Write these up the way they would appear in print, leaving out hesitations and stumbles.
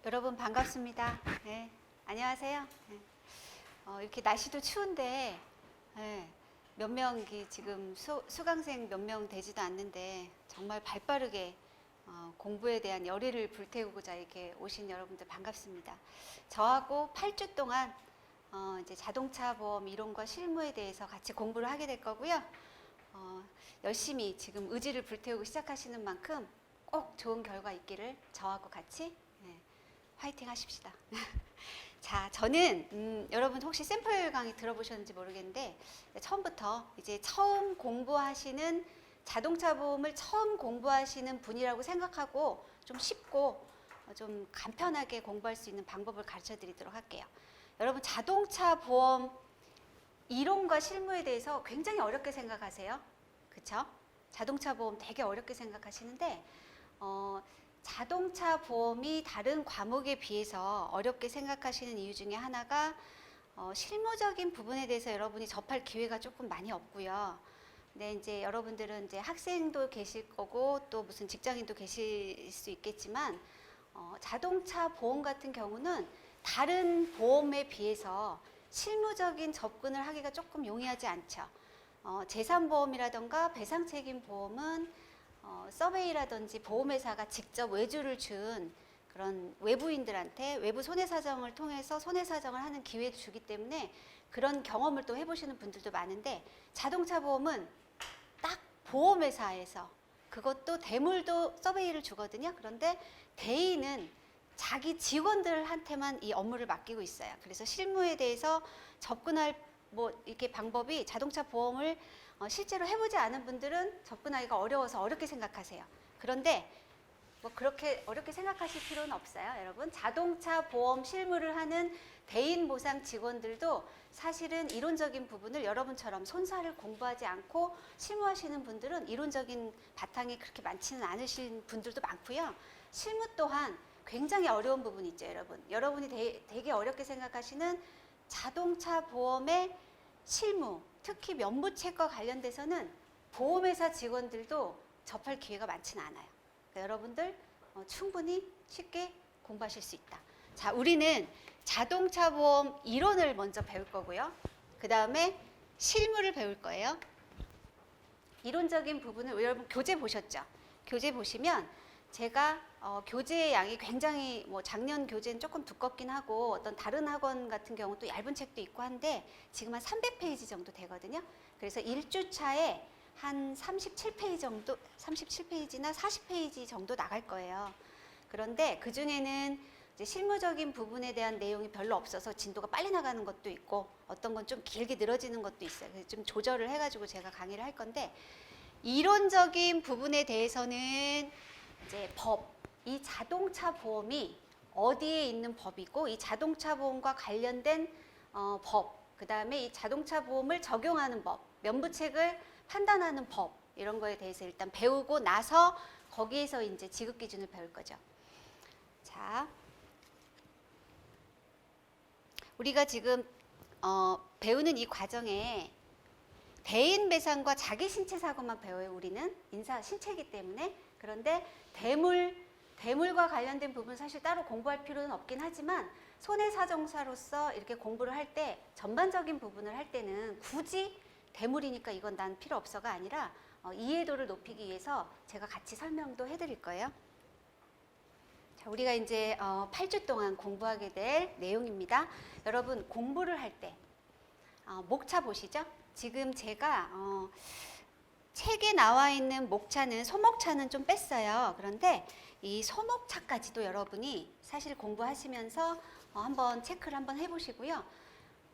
여러분 반갑습니다. 네, 안녕하세요. 네. 이렇게 날씨도 추운데 몇 명이 지금 수강생 몇 명 되지도 않는데 정말 발빠르게 공부에 대한 열의를 불태우고자 이렇게 오신 여러분들 반갑습니다. 저하고 8주 동안 이제 자동차 보험 이론과 실무에 대해서 같이 공부를 하게 될 거고요. 열심히 지금 의지를 불태우고 시작하시는 만큼 꼭 좋은 결과 있기를 저하고 같이 화이팅 하십시다. 자, 저는 여러분 혹시 샘플 강의 들어보셨는지 모르겠는데 처음부터 이제 처음 공부하시는 자동차 보험을 처음 공부하시는 분이라고 생각하고 좀 쉽고 좀 간편하게 공부할 수 있는 방법을 가르쳐 드리도록 할게요. 여러분 자동차 보험 이론과 실무에 대해서 굉장히 어렵게 생각하세요. 그쵸? 자동차 보험 되게 어렵게 생각하시는데 자동차 보험이 다른 과목에 비해서 어렵게 생각하시는 이유 중에 하나가 실무적인 부분에 대해서 여러분이 접할 기회가 조금 많이 없고요. 근데 이제 여러분들은 이제 학생도 계실 거고 또 무슨 직장인도 계실 수 있겠지만 자동차 보험 같은 경우는 다른 보험에 비해서 실무적인 접근을 하기가 조금 용이하지 않죠. 재산보험이라던가 배상책임보험은 서베이라든지 보험회사가 직접 외주를 준 그런 외부인들한테 외부 손해사정을 통해서 손해사정을 하는 기회를 주기 때문에 그런 경험을 또 해보시는 분들도 많은데 자동차 보험은 딱 보험회사에서 그것도 대물도 서베이를 주거든요. 그런데 대인은 자기 직원들한테만 이 업무를 맡기고 있어요. 그래서 실무에 대해서 접근할 이렇게 방법이 자동차 보험을 실제로 해보지 않은 분들은 접근하기가 어려워서 어렵게 생각하세요. 그런데 그렇게 어렵게 생각하실 필요는 없어요. 여러분 자동차 보험 실무를 하는 대인 보상 직원들도 사실은 이론적인 부분을 여러분처럼 손사를 공부하지 않고 실무하시는 분들은 이론적인 바탕이 그렇게 많지는 않으신 분들도 많고요. 실무 또한 굉장히 어려운 부분이 있죠. 여러분이 되게 어렵게 생각하시는 자동차 보험의 실무, 특히 면부책과 관련돼서는 보험회사 직원들도 접할 기회가 많지는 않아요. 그러니까 여러분들 충분히 쉽게 공부하실 수 있다. 자, 우리는 자동차 보험 이론을 먼저 배울 거고요. 그 다음에 실무를 배울 거예요. 이론적인 부분을 여러분 교재 보셨죠? 교재 보시면 제가 교재의 양이 굉장히 작년 교재는 조금 두껍긴 하고 어떤 다른 학원 같은 경우 또 얇은 책도 있고 한데 지금 한 300페이지 정도 되거든요. 그래서 1주차에 한 37페이지 정도, 37페이지나 40페이지 정도 나갈 거예요. 그런데 그 중에는 이제 실무적인 부분에 대한 내용이 별로 없어서 진도가 빨리 나가는 것도 있고 어떤 건 좀 길게 늘어지는 것도 있어요. 그래서 좀 조절을 해가지고 제가 강의를 할 건데 이론적인 부분에 대해서는 이제 이 자동차 보험이 어디에 있는 법이고 이 자동차 보험과 관련된 그 다음에 이 자동차 보험을 적용하는 법, 면부책을 판단하는 법 이런 거에 대해서 일단 배우고 나서 거기에서 이제 지급 기준을 배울 거죠. 자, 우리가 지금 배우는 이 과정에 대인 배상과 자기 신체 사고만 배워요. 우리는 인사 신체이기 때문에. 그런데 대물과 관련된 부분 사실 따로 공부할 필요는 없긴 하지만 손해사정사로서 이렇게 공부를 할 때 전반적인 부분을 할 때는 굳이 대물이니까 이건 난 필요 없어가 아니라 이해도를 높이기 위해서 제가 같이 설명도 해드릴 거예요. 자, 우리가 이제 8주 동안 공부하게 될 내용입니다. 여러분 공부를 할 때 목차 보시죠. 지금 제가 책에 나와 있는 목차는 소목차는 좀 뺐어요. 그런데 이 소목차까지도 여러분이 사실 공부하시면서 한번 체크를 한번 해보시고요.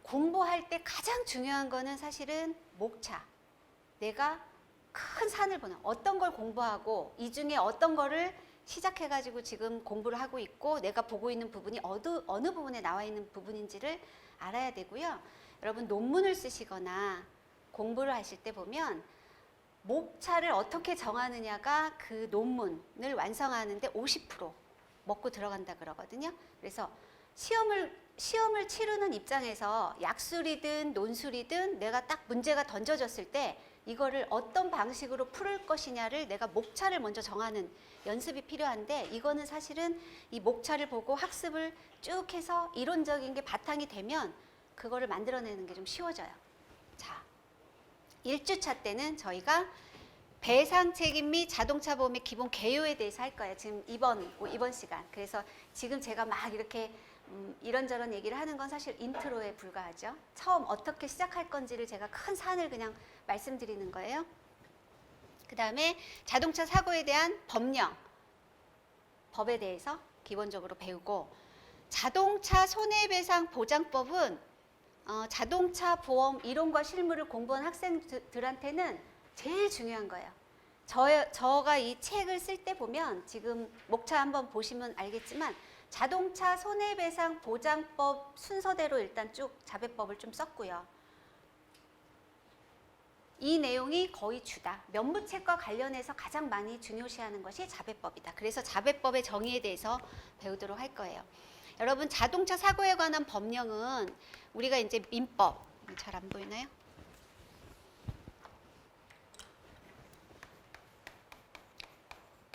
공부할 때 가장 중요한 거는 사실은 목차. 내가 큰 산을 보는 어떤 걸 공부하고 이 중에 어떤 거를 시작해가지고 지금 공부를 하고 있고 내가 보고 있는 부분이 어느 부분에 나와 있는 부분인지를 알아야 되고요. 여러분 논문을 쓰시거나 공부를 하실 때 보면 목차를 어떻게 정하느냐가 그 논문을 완성하는데 50% 먹고 들어간다 그러거든요. 그래서 시험을 치르는 입장에서 약술이든 논술이든 내가 딱 문제가 던져졌을 때 이거를 어떤 방식으로 풀을 것이냐를 내가 목차를 먼저 정하는 연습이 필요한데, 이거는 사실은 이 목차를 보고 학습을 쭉 해서 이론적인 게 바탕이 되면 그거를 만들어내는 게 좀 쉬워져요. 자, 1주차 때는 저희가 배상 책임 및 자동차 보험의 기본 개요에 대해서 할 거예요. 지금 이번 시간. 그래서 지금 제가 막 이렇게 이런저런 얘기를 하는 건 사실 인트로에 불과하죠. 처음 어떻게 시작할 건지를 제가 큰 산을 그냥 말씀드리는 거예요. 그 다음에 자동차 사고에 대한 법령, 법에 대해서 기본적으로 배우고, 자동차 손해배상 보장법은 자동차 보험 이론과 실무를 공부한 학생들한테는 제일 중요한 거예요. 저가 이 책을 쓸 때 보면, 지금 목차 한번 보시면 알겠지만 자동차 손해배상 보장법 순서대로 일단 쭉 자배법을 좀 썼고요. 이 내용이 거의 주다. 면부책과 관련해서 가장 많이 중요시하는 것이 자배법이다. 그래서 자배법의 정의에 대해서 배우도록 할 거예요. 여러분, 자동차 사고에 관한 법령은 우리가 이제 민법, 잘 안 보이나요?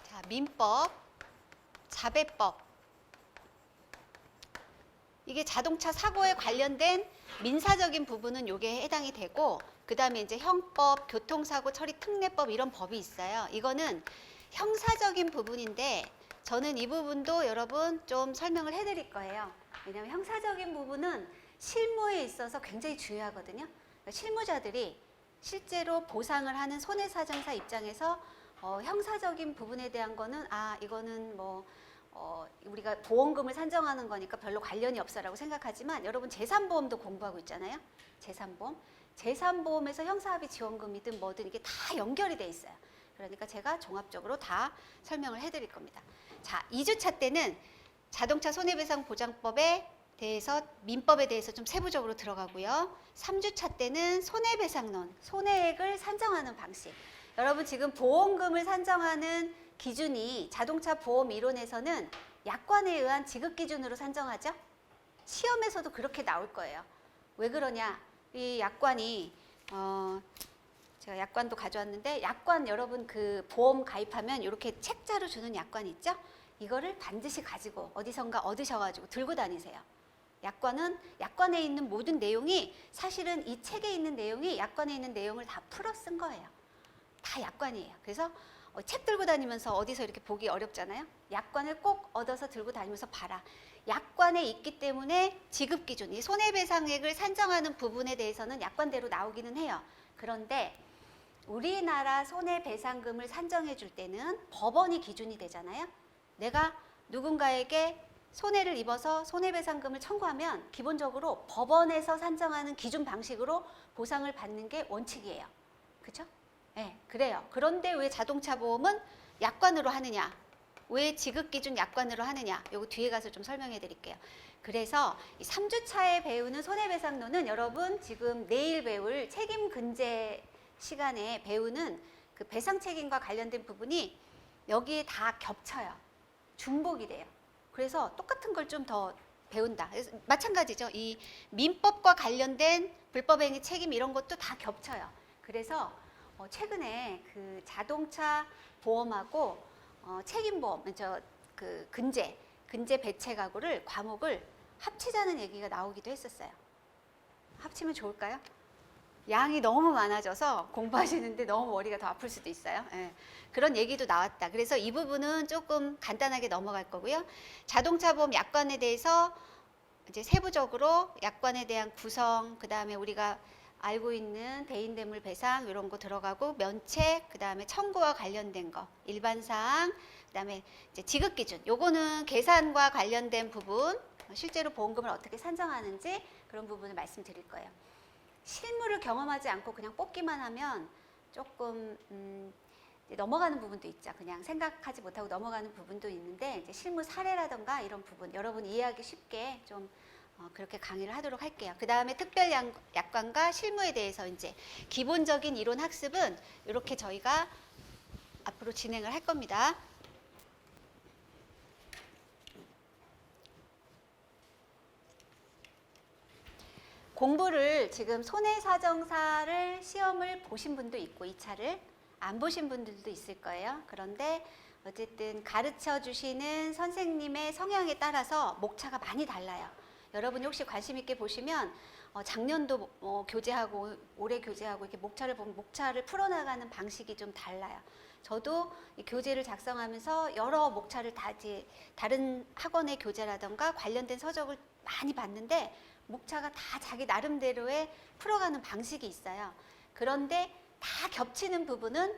자, 민법, 자배법. 이게 자동차 사고에 관련된 민사적인 부분은 요게 해당이 되고, 그 다음에 이제 형법, 교통사고 처리 특례법 이런 법이 있어요. 이거는 형사적인 부분인데 저는 이 부분도 여러분 좀 설명을 해드릴 거예요. 왜냐하면 형사적인 부분은 실무에 있어서 굉장히 중요하거든요. 그러니까 실무자들이 실제로 보상을 하는 손해사정사 입장에서 형사적인 부분에 대한 거는 이거는 뭐 우리가 보험금을 산정하는 거니까 별로 관련이 없어라고 생각하지만, 여러분 재산보험도 공부하고 있잖아요. 재산보험에서 형사합의 지원금이든 뭐든 이게 다 연결이 돼 있어요. 그러니까 제가 종합적으로 다 설명을 해드릴 겁니다. 자, 2주차 때는 자동차 손해배상 보장법에 대해서, 민법에 대해서 좀 세부적으로 들어가고요. 3주차 때는 손해배상론, 손해액을 산정하는 방식. 여러분, 지금 보험금을 산정하는 기준이 자동차 보험 이론에서는 약관에 의한 지급 기준으로 산정하죠. 시험에서도 그렇게 나올 거예요. 왜 그러냐? 이 약관이 제가 약관도 가져왔는데, 약관 여러분 그 보험 가입하면 이렇게 책자로 주는 약관 있죠? 이거를 반드시 가지고 어디선가 얻으셔가지고 들고 다니세요. 약관은 약관에 있는 모든 내용이, 사실은 이 책에 있는 내용이 약관에 있는 내용을 다 풀어 쓴 거예요. 다 약관이에요. 그래서 책 들고 다니면서 어디서 이렇게 보기 어렵잖아요. 약관을 꼭 얻어서 들고 다니면서 봐라. 약관에 있기 때문에 지급 기준, 이 손해배상액을 산정하는 부분에 대해서는 약관대로 나오기는 해요. 그런데 우리나라 손해배상금을 산정해 줄 때는 법원이 기준이 되잖아요. 내가 누군가에게 손해를 입어서 손해배상금을 청구하면 기본적으로 법원에서 산정하는 기준 방식으로 보상을 받는 게 원칙이에요. 그렇죠? 네, 그래요. 그런데 왜 자동차 보험은 약관으로 하느냐? 왜 지급기준 약관으로 하느냐? 요거 뒤에 가서 좀 설명해 드릴게요. 그래서 이 3주차에 배우는 손해배상론은 여러분 지금 내일 배울 책임근제 시간에 배우는 그 배상 책임과 관련된 부분이 여기에 다 겹쳐요. 중복이 돼요. 그래서 똑같은 걸 좀 더 배운다. 마찬가지죠. 이 민법과 관련된 불법행위 책임 이런 것도 다 겹쳐요. 그래서 최근에 그 자동차 보험하고 책임보험, 그 근제 배채가구를 과목을 합치자는 얘기가 나오기도 했었어요. 합치면 좋을까요? 양이 너무 많아져서 공부하시는데 너무 머리가 더 아플 수도 있어요. 예. 그런 얘기도 나왔다. 그래서 이 부분은 조금 간단하게 넘어갈 거고요. 자동차 보험 약관에 대해서 이제 세부적으로 약관에 대한 구성, 그 다음에 우리가 알고 있는 대인대물 배상 이런 거 들어가고, 면책, 그 다음에 청구와 관련된 거, 일반사항, 그 다음에 이제 지급기준. 요거는 계산과 관련된 부분, 실제로 보험금을 어떻게 산정하는지 그런 부분을 말씀드릴 거예요. 실무를 경험하지 않고 그냥 뽑기만 하면 조금 넘어가는 부분도 있죠. 그냥 생각하지 못하고 넘어가는 부분도 있는데, 이제 실무 사례라던가 이런 부분 여러분 이해하기 쉽게 좀 그렇게 강의를 하도록 할게요. 그 다음에 특별 약관과 실무에 대해서 이제 기본적인 이론 학습은 이렇게 저희가 앞으로 진행을 할 겁니다. 공부를 지금 손해사정사를 시험을 보신 분도 있고 2차를 안 보신 분들도 있을 거예요. 그런데 어쨌든 가르쳐 주시는 선생님의 성향에 따라서 목차가 많이 달라요. 여러분이 혹시 관심 있게 보시면 작년도 교재하고 올해 교재하고 이렇게 목차를 보면 목차를 풀어나가는 방식이 좀 달라요. 저도 이 교재를 작성하면서 여러 목차를 다 이제 다른 학원의 교재라던가 관련된 서적을 많이 봤는데 목차가 다 자기 나름대로의 풀어가는 방식이 있어요. 그런데 다 겹치는 부분은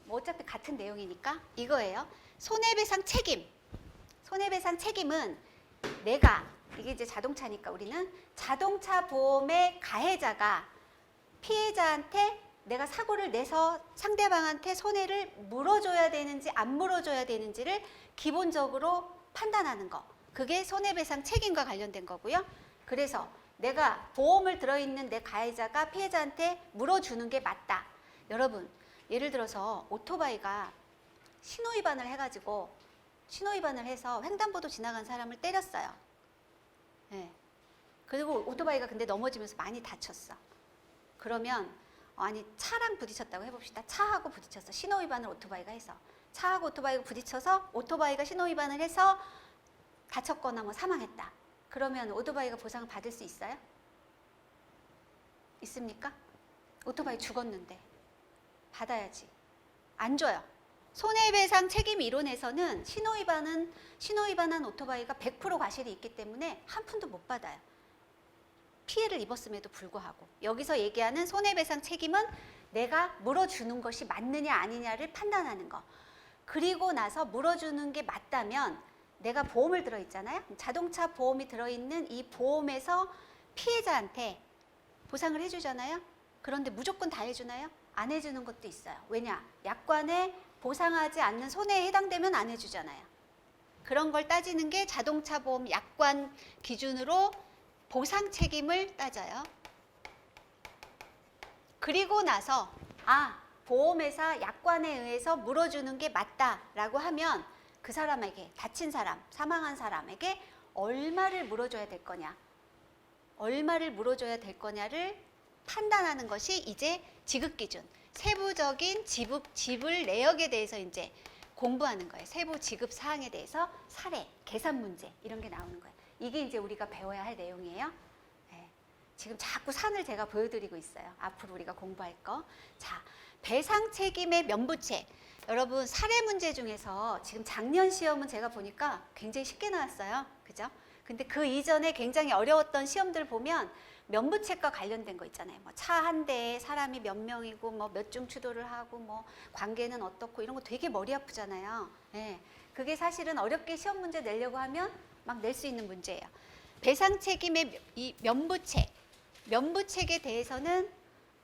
뭐 어차피 같은 내용이니까 이거예요. 손해배상 책임. 손해배상 책임은 내가, 이게 이제 자동차니까 우리는 자동차 보험의 가해자가 피해자한테 내가 사고를 내서 상대방한테 손해를 물어줘야 되는지 안 물어줘야 되는지를 기본적으로 판단하는 거. 그게 손해배상 책임과 관련된 거고요. 그래서 내가 보험을 들어있는 내 가해자가 피해자한테 물어주는 게 맞다. 여러분, 예를 들어서 오토바이가 신호위반을 해가지고 신호위반을 해서 횡단보도 지나간 사람을 때렸어요. 네. 그리고 오토바이가 근데 넘어지면서 많이 다쳤어. 그러면 아니 차랑 부딪혔다고 해봅시다. 차하고 부딪혔어. 신호위반을 오토바이가 해서. 차하고 오토바이가 부딪혀서 오토바이가 신호위반을 해서 다쳤거나 뭐 사망했다. 그러면 오토바이가 보상을 받을 수 있어요? 있습니까? 오토바이 죽었는데 받아야지. 안 줘요. 손해배상 책임 이론에서는 신호위반한 오토바이가 100% 과실이 있기 때문에 한 푼도 못 받아요. 피해를 입었음에도 불구하고. 여기서 얘기하는 손해배상 책임은 내가 물어주는 것이 맞느냐 아니냐를 판단하는 거. 그리고 나서 물어주는 게 맞다면 내가 보험을 들어있잖아요. 자동차 보험이 들어있는 이 보험에서 피해자한테 보상을 해주잖아요. 그런데 무조건 다 해주나요? 안 해주는 것도 있어요. 왜냐? 약관에 보상하지 않는 손해에 해당되면 안 해주잖아요. 그런 걸 따지는 게 자동차 보험 약관 기준으로 보상 책임을 따져요. 그리고 나서 보험회사 약관에 의해서 물어주는 게 맞다라고 하면 그 사람에게, 다친 사람, 사망한 사람에게 얼마를 물어줘야 될 거냐, 얼마를 물어줘야 될 거냐를 판단하는 것이 이제 지급기준, 세부적인 지불 내역에 대해서 이제 공부하는 거예요. 세부 지급 사항에 대해서 사례, 계산 문제 이런 게 나오는 거예요. 이게 이제 우리가 배워야 할 내용이에요. 네. 지금 자꾸 산을 제가 보여드리고 있어요. 앞으로 우리가 공부할 거. 자, 배상 책임의 면부책. 여러분 사례 문제 중에서 지금 작년 시험은 제가 보니까 굉장히 쉽게 나왔어요. 그죠? 근데 그 이전에 굉장히 어려웠던 시험들 보면 면부책과 관련된 거 있잖아요. 뭐 차 한 대에 사람이 몇 명이고 뭐 몇 중 추돌을 하고 뭐 관계는 어떻고 이런 거 되게 머리 아프잖아요. 네. 그게 사실은 어렵게 시험 문제 내려고 하면 막 낼 수 있는 문제예요. 배상 책임의 이 면부책에 대해서는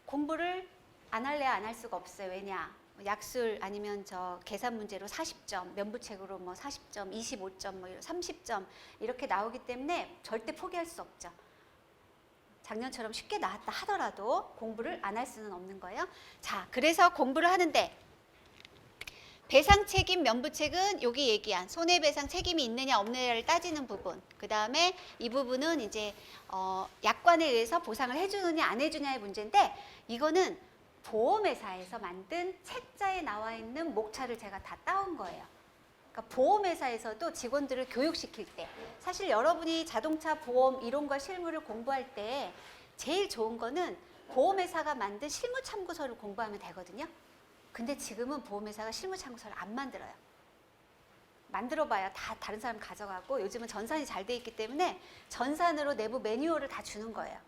공부를 안 할래 안 할 수가 없어요. 왜냐? 약술 아니면 저 계산 문제로 40점, 면부책으로 뭐 40점, 25점, 뭐 30점 이렇게 나오기 때문에 절대 포기할 수 없죠. 작년처럼 쉽게 나왔다 하더라도 공부를 안 할 수는 없는 거예요. 자, 그래서 공부를 하는데 배상 책임 면부책은 여기 얘기한 손해배상 책임이 있느냐 없느냐를 따지는 부분. 그 다음에 이 부분은 이제 약관에 의해서 보상을 해주느냐 안 해주냐의 문제인데 이거는 보험회사에서 만든 책자에 나와 있는 목차를 제가 다 따온 거예요. 그러니까 보험회사에서도 직원들을 교육시킬 때 사실 여러분이 자동차 보험 이론과 실무를 공부할 때 제일 좋은 거는 보험회사가 만든 실무참고서를 공부하면 되거든요. 근데 지금은 보험회사가 실무참고서를 안 만들어요. 만들어봐야 다 다른 사람 가져가고 요즘은 전산이 잘 돼 있기 때문에 전산으로 내부 매뉴얼을 다 주는 거예요.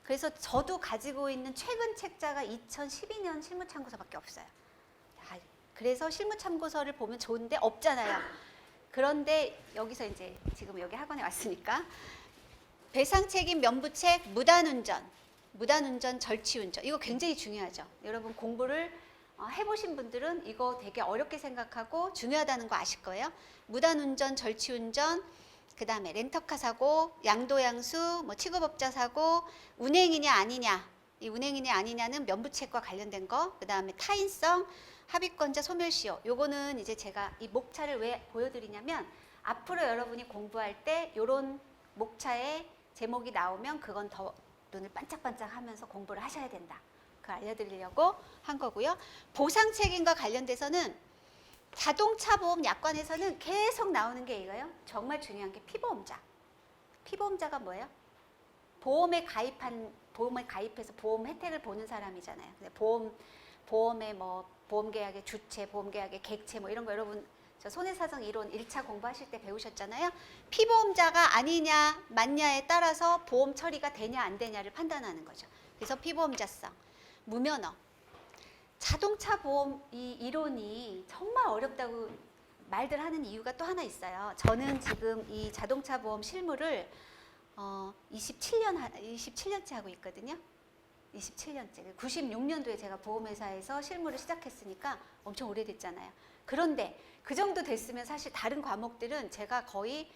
그래서 저도 가지고 있는 최근 책자가 2012년 실무참고서밖에 없어요. 그래서 실무참고서를 보면 좋은데 없잖아요. 그런데 여기서 이제 지금 여기 학원에 왔으니까 배상책임 면부책 무단운전 절취운전 이거 굉장히 중요하죠. 여러분 공부를 해보신 분들은 이거 되게 어렵게 생각하고 중요하다는 거 아실 거예요. 무단운전 절취운전 그 다음에 렌터카 사고, 양도양수, 뭐 취급업자 사고, 운행이냐 아니냐. 이 운행이냐 아니냐는 면부책과 관련된 거. 그 다음에 타인성, 합의권자 소멸시효. 요거는 이제 제가 이 목차를 왜 보여드리냐면 앞으로 여러분이 공부할 때 요런 목차에 제목이 나오면 그건 더 눈을 반짝반짝 하면서 공부를 하셔야 된다. 그걸 알려드리려고 한 거고요. 보상 책임과 관련돼서는 자동차 보험 약관에서는 계속 나오는 게 이거예요. 정말 중요한 게 피보험자. 피보험자가 뭐예요? 보험에 가입해서 보험 혜택을 보는 사람이잖아요. 근데 보험의 뭐 보험계약의 주체, 보험계약의 객체 뭐 이런 거 여러분 저 손해사정 이론 1차 공부하실 때 배우셨잖아요. 피보험자가 아니냐 맞냐에 따라서 보험 처리가 되냐 안 되냐를 판단하는 거죠. 그래서 피보험자성, 무면허. 자동차 보험 이 이론이 정말 어렵다고 말들 하는 이유가 또 하나 있어요. 저는 지금 이 자동차 보험 실무를 27년째 하고 있거든요. 27년째. 96년도에 제가 보험회사에서 실무를 시작했으니까 엄청 오래됐잖아요. 그런데 그 정도 됐으면 사실 다른 과목들은 제가 거의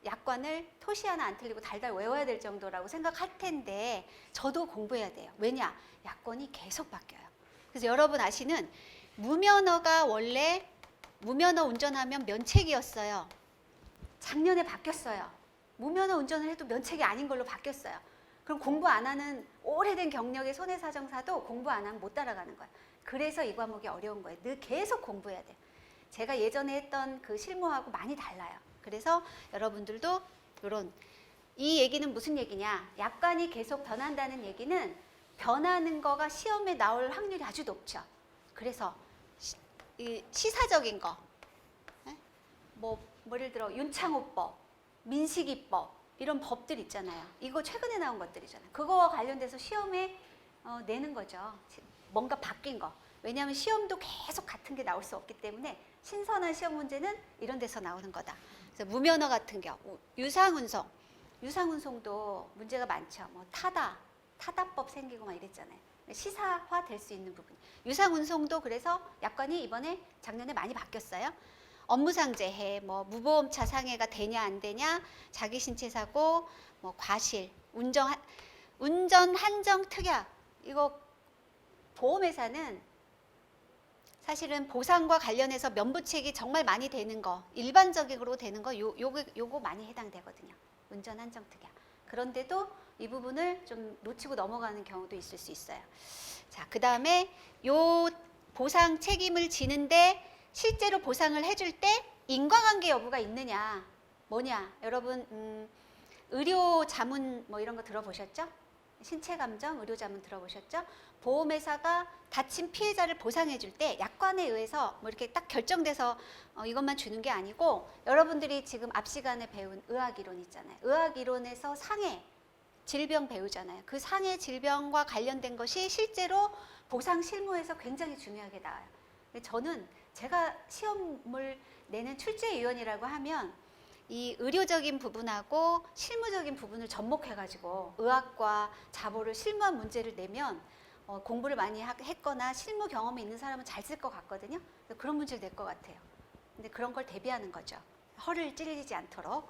약관을 토시 하나 안 틀리고 달달 외워야 될 정도라고 생각할 텐데 저도 공부해야 돼요. 왜냐? 약관이 계속 바뀌어요. 그래서 여러분 아시는 무면허가 원래 무면허 운전하면 면책이었어요. 작년에 바뀌었어요. 무면허 운전을 해도 면책이 아닌 걸로 바뀌었어요. 그럼 공부 안 하는 오래된 경력의 손해사정사도 공부 안 하면 못 따라가는 거예요. 그래서 이 과목이 어려운 거예요. 늘 계속 공부해야 돼요. 제가 예전에 했던 그 실무하고 많이 달라요. 그래서 여러분들도 이 얘기는 무슨 얘기냐? 약관이 계속 변한다는 얘기는 변하는 거가 시험에 나올 확률이 아주 높죠. 그래서 시사적인 거, 뭐 예를 들어 윤창호법, 민식이법 이런 법들 있잖아요. 이거 최근에 나온 것들이잖아요. 그거와 관련돼서 시험에 내는 거죠. 뭔가 바뀐 거. 왜냐하면 시험도 계속 같은 게 나올 수 없기 때문에 신선한 시험 문제는 이런 데서 나오는 거다. 그래서 무면허 같은 경우, 유상운송도 문제가 많죠. 뭐 타다법 생기고 막 이랬잖아요. 시사화 될 수 있는 부분. 유상운송도 그래서 약관이 이번에 작년에 많이 바뀌었어요. 업무상재해, 뭐 무보험차 상해가 되냐 안 되냐, 자기 신체 사고, 뭐 과실, 운전 한정 특약. 이거 보험회사는 사실은 보상과 관련해서 면부책이 정말 많이 되는 거, 일반적으로 되는 거, 요거 많이 해당되거든요. 운전 한정 특약. 그런데도 이 부분을 좀 놓치고 넘어가는 경우도 있을 수 있어요. 자, 그 다음에 요 보상 책임을 지는데 실제로 보상을 해줄 때 인과관계 여부가 있느냐, 뭐냐, 여러분 의료 자문 뭐 이런 거 들어보셨죠? 신체 감정, 의료 자문 들어보셨죠? 보험회사가 다친 피해자를 보상해 줄 때 약관에 의해서 뭐 이렇게 딱 결정돼서 이것만 주는 게 아니고 여러분들이 지금 앞 시간에 배운 의학이론 있잖아요. 의학이론에서 상해, 질병 배우잖아요. 그 상해 질병과 관련된 것이 실제로 보상 실무에서 굉장히 중요하게 나와요. 저는 제가 시험을 내는 출제위원이라고 하면 이 의료적인 부분하고 실무적인 부분을 접목해가지고 의학과 자보를 실무한 문제를 내면 공부를 많이 했거나 실무 경험이 있는 사람은 잘 쓸 것 같거든요. 그런 문제를 낼 것 같아요. 근데 그런 걸 대비하는 거죠. 허를 찔리지 않도록.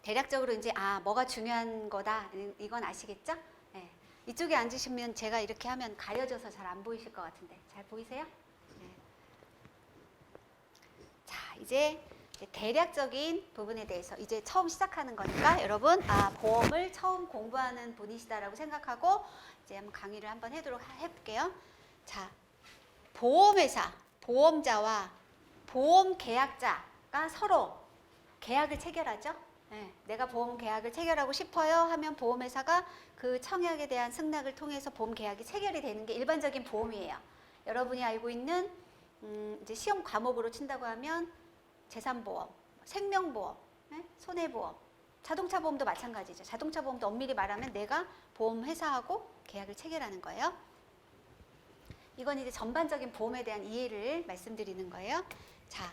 대략적으로 이제 뭐가 중요한 거다 이건 아시겠죠? 네. 이쪽에 앉으시면 제가 이렇게 하면 가려져서 잘 안 보이실 것 같은데 잘 보이세요? 네. 자, 이제 대략적인 부분에 대해서 이제 처음 시작하는 거니까 여러분 보험을 처음 공부하는 분이시다라고 생각하고 이제 한번 강의를 한번 해볼게요. 자, 보험회사, 보험자와 보험 계약자가 서로 계약을 체결하죠. 네, 내가 보험 계약을 체결하고 싶어요 하면 보험회사가 그 청약에 대한 승낙을 통해서 보험 계약이 체결이 되는 게 일반적인 보험이에요. 여러분이 알고 있는 이제 시험 과목으로 친다고 하면 재산보험, 생명보험, 네? 손해보험, 자동차 보험도 마찬가지죠. 자동차 보험도 엄밀히 말하면 내가 보험회사하고 계약을 체결하는 거예요. 이건 이제 전반적인 보험에 대한 이해를 말씀드리는 거예요. 자,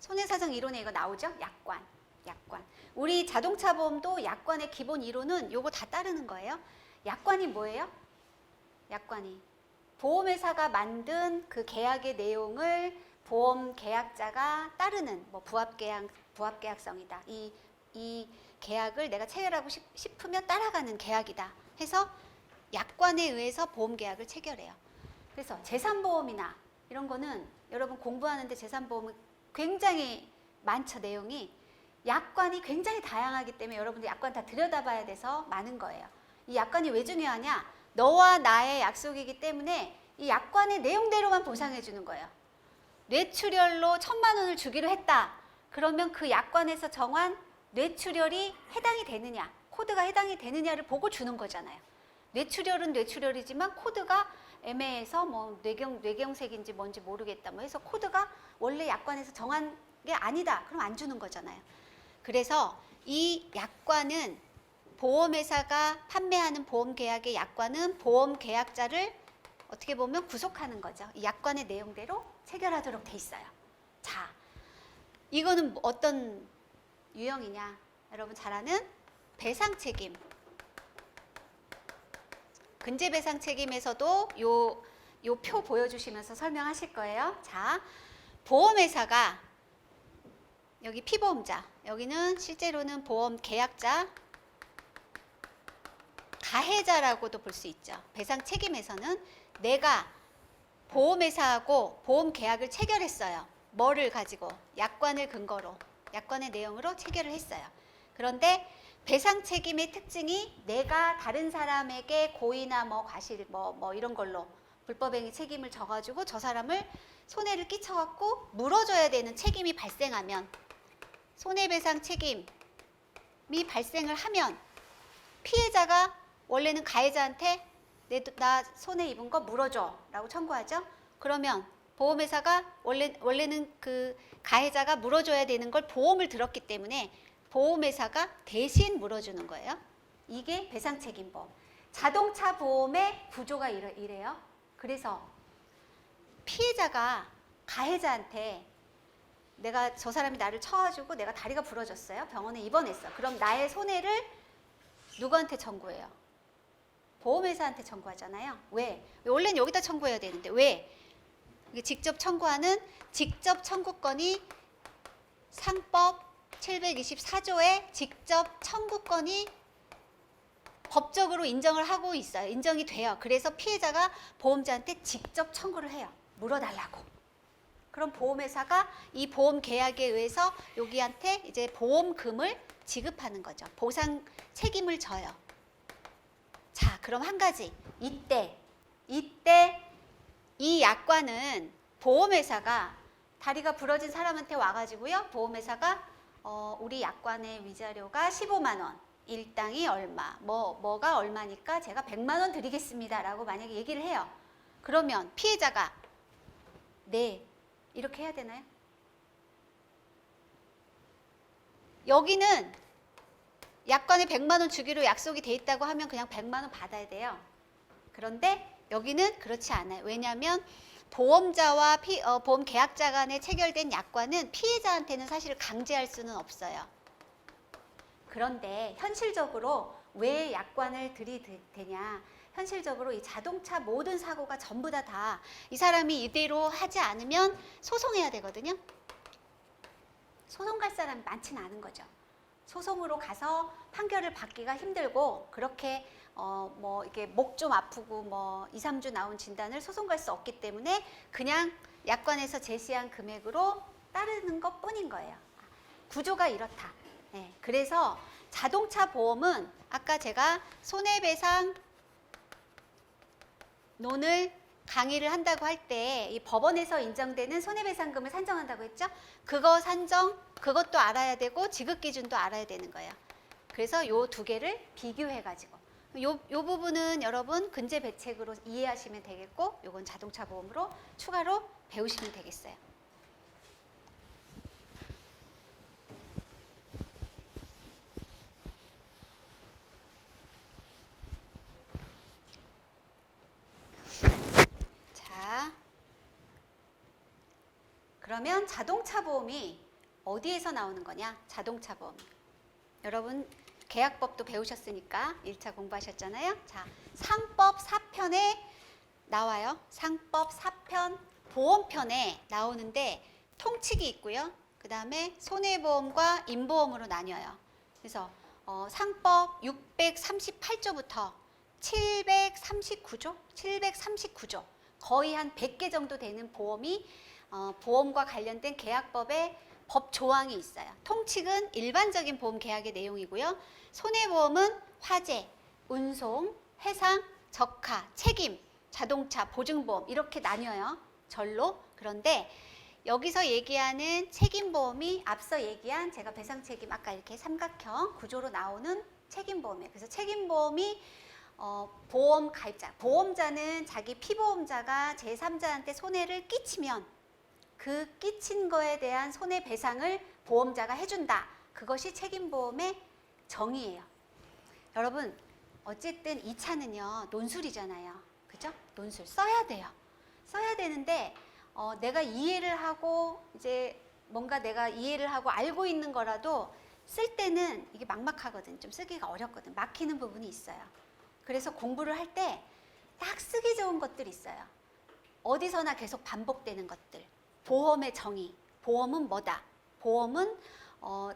손해사정 이론에 이거 나오죠? 약관. 우리 자동차 보험도 약관의 기본 이론은 요거 다 따르는 거예요. 약관이 뭐예요? 약관이 보험회사가 만든 그 계약의 내용을 보험 계약자가 따르는 뭐 부합계약성이다. 이 계약을 내가 체결하고 싶으면 따라가는 계약이다. 해서 약관에 의해서 보험계약을 체결해요. 그래서 재산보험이나 이런 거는 여러분 공부하는데 재산보험은 굉장히 많죠. 내용이. 약관이 굉장히 다양하기 때문에 여러분들 약관 다 들여다봐야 돼서 많은 거예요. 이 약관이 왜 중요하냐? 너와 나의 약속이기 때문에 이 약관의 내용대로만 보상해 주는 거예요. 뇌출혈로 1,000만 원을 주기로 했다. 그러면 그 약관에서 정한 뇌출혈이 해당이 되느냐, 코드가 해당이 되느냐를 보고 주는 거잖아요. 뇌출혈은 뇌출혈이지만 코드가 애매해서 뭐 뇌경색인지 뭔지 모르겠다 뭐 해서 코드가 원래 약관에서 정한 게 아니다. 그럼 안 주는 거잖아요. 그래서 이 약관은 보험회사가 판매하는 보험계약의 약관은 보험계약자를 어떻게 보면 구속하는 거죠. 이 약관의 내용대로 체결하도록 돼 있어요. 자, 이거는 어떤 유형이냐? 여러분 잘 아는 배상책임. 근제배상책임에서도 요 표 보여주시면서 설명하실 거예요. 자, 보험회사가 여기 피보험자, 여기는 실제로는 보험계약자, 가해자라고도 볼 수 있죠. 배상책임에서는 내가 보험회사하고 보험계약을 체결했어요. 뭐를 가지고? 약관을 근거로, 약관의 내용으로 체결을 했어요. 그런데 배상책임의 특징이 내가 다른 사람에게 고의나 뭐 과실 뭐 이런 걸로 불법행위 책임을 져가지고 저 사람을 손해를 끼쳐갖고 물어줘야 되는 책임이 발생하면, 손해배상 책임이 발생을 하면 피해자가 원래는 가해자한테 나 손해 입은 거 물어줘 라고 청구하죠. 그러면 보험회사가 원래는 그 가해자가 물어줘야 되는 걸 보험을 들었기 때문에 보험회사가 대신 물어주는 거예요. 이게 배상책임보험. 자동차 보험의 구조가 이래요. 그래서 피해자가 가해자한테 내가 저 사람이 나를 쳐가지고 내가 다리가 부러졌어요. 병원에 입원했어. 그럼 나의 손해를 누구한테 청구해요? 보험회사한테 청구하잖아요. 왜? 원래는 여기다 청구해야 되는데 왜? 이게 직접 청구하는 직접 청구권이 상법 724조의 직접 청구권이 법적으로 인정을 하고 있어요. 인정이 돼요. 그래서 피해자가 보험자한테 직접 청구를 해요. 물어달라고. 그럼 보험회사가 이 보험 계약에 의해서 여기한테 이제 보험금을 지급하는 거죠. 보상 책임을 져요. 자, 그럼 한 가지. 이때 이 약관은 보험회사가 다리가 부러진 사람한테 와가지고요. 보험회사가 우리 약관의 위자료가 15만 원, 일당이 얼마, 뭐가 얼마니까 제가 100만 원 드리겠습니다. 라고 만약에 얘기를 해요. 그러면 피해자가 네, 이렇게 해야 되나요? 여기는 약관에 100만 원 주기로 약속이 돼 있다고 하면 그냥 100만 원 받아야 돼요. 그런데 여기는 그렇지 않아요. 왜냐하면 보험자와 보험 계약자 간에 체결된 약관은 피해자한테는 사실 강제할 수는 없어요. 그런데 현실적으로 왜 약관을 들이대냐? 현실적으로 이 자동차 모든 사고가 전부 다 이 사람이 이대로 하지 않으면 소송해야 되거든요. 소송 갈 사람이 많지는 않은 거죠. 소송으로 가서 판결을 받기가 힘들고 그렇게 뭐 이렇게 목 좀 아프고 뭐 2, 3주 나온 진단을 소송 갈 수 없기 때문에 그냥 약관에서 제시한 금액으로 따르는 것 뿐인 거예요. 구조가 이렇다. 네, 그래서 자동차 보험은 아까 제가 손해배상 논을 강의를 한다고 할 때 이 법원에서 인정되는 손해배상금을 산정한다고 했죠? 그것도 알아야 되고 지급 기준도 알아야 되는 거예요. 그래서 요 두 개를 비교해가지고 요 부분은 여러분 근제 배책으로 이해하시면 되겠고 요건 자동차 보험으로 추가로 배우시면 되겠어요. 자, 그러면 자동차 보험이 어디에서 나오는 거냐? 자동차 보험. 여러분 계약법도 배우셨으니까 1차 공부하셨잖아요. 자, 상법 4편에 나와요. 상법 4편 보험편에 나오는데 통칙이 있고요. 그 다음에 손해보험과 인보험으로 나뉘어요. 그래서 상법 638조부터 739조? 739조. 거의 한 100개 정도 되는 보험이 보험과 관련된 계약법에 법 조항이 있어요. 통칙은 일반적인 보험 계약의 내용이고요. 손해보험은 화재, 운송, 해상, 적하, 책임, 자동차, 보증보험 이렇게 나뉘어요. 절로. 그런데 여기서 얘기하는 책임보험이 앞서 얘기한 제가 배상책임 아까 이렇게 삼각형 구조로 나오는 책임보험이에요. 그래서 책임보험이 보험 가입자, 보험자는 자기 피보험자가 제3자한테 손해를 끼치면 그 끼친 거에 대한 손해배상을 보험자가 해준다. 그것이 책임보험의 정의예요. 여러분 어쨌든 이 차는요 논술이잖아요. 그죠? 논술 써야 돼요. 써야 되는데 내가 이해를 하고 이제 뭔가 내가 이해를 하고 알고 있는 거라도 쓸 때는 이게 막막하거든. 좀 쓰기가 어렵거든. 막히는 부분이 있어요. 그래서 공부를 할 때 딱 쓰기 좋은 것들이 있어요. 어디서나 계속 반복되는 것들. 보험의 정의. 보험은 뭐다? 보험은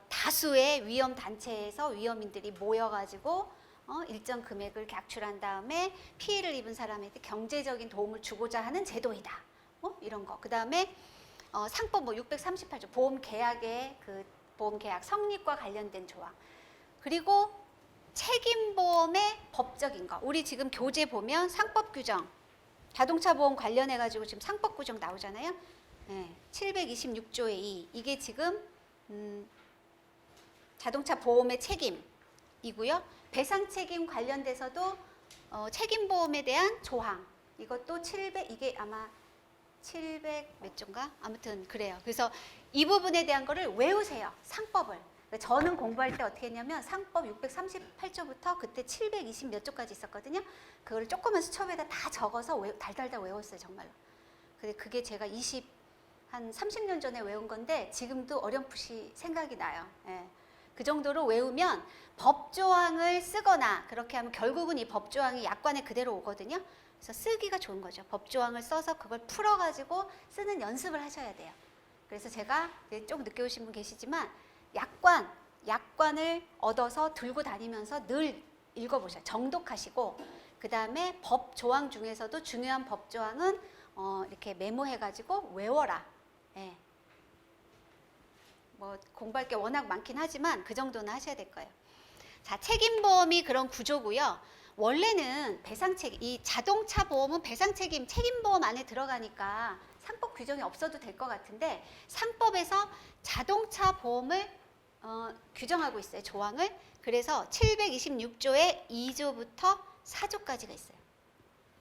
다수의 위험 단체에서 위험인들이 모여가지고 일정 금액을 각출한 다음에 피해를 입은 사람한테 경제적인 도움을 주고자 하는 제도이다. 이런 거. 그 다음에 상법 638조 보험 계약의 그 보험 계약 성립과 관련된 조항. 그리고 책임보험의 법적인 거. 우리 지금 교재 보면 상법 규정, 자동차 보험 관련해 가지고 지금 상법 규정 나오잖아요. 네, 726조의 2. 이게 지금 자동차 보험의 책임이고요. 배상 책임 관련돼서도 책임보험에 대한 조항. 이것도 700 이게 아마 700 몇 조인가? 아무튼 그래요. 그래서 이 부분에 대한 거를 외우세요. 상법을. 저는 공부할 때 어떻게 했냐면 상법 638조부터 그때 720 몇 조까지 있었거든요. 그걸 조그만 수첩에다 다 적어서 달달달 외웠어요. 정말로. 근데 그게 제가 한 30년 전에 외운 건데 지금도 어렴풋이 생각이 나요. 예. 그 정도로 외우면 법조항을 쓰거나 그렇게 하면 결국은 이 법조항이 약관에 그대로 오거든요. 그래서 쓰기가 좋은 거죠. 법조항을 써서 그걸 풀어가지고 쓰는 연습을 하셔야 돼요. 그래서 제가 좀 늦게 오신 분 계시지만 약관을 얻어서 들고 다니면서 늘 읽어보셔요. 정독하시고 그 다음에 법조항 중에서도 중요한 법조항은 이렇게 메모해가지고 외워라. 예. 뭐 공부할 게 워낙 많긴 하지만 그 정도는 하셔야 될 거예요. 자, 책임보험이 그런 구조고요. 원래는 배상책임, 이 자동차 보험은 배상책임, 책임보험 안에 들어가니까 상법 규정이 없어도 될 것 같은데 상법에서 자동차 보험을 규정하고 있어요. 조항을. 그래서 726조의 2조부터 4조까지가 있어요.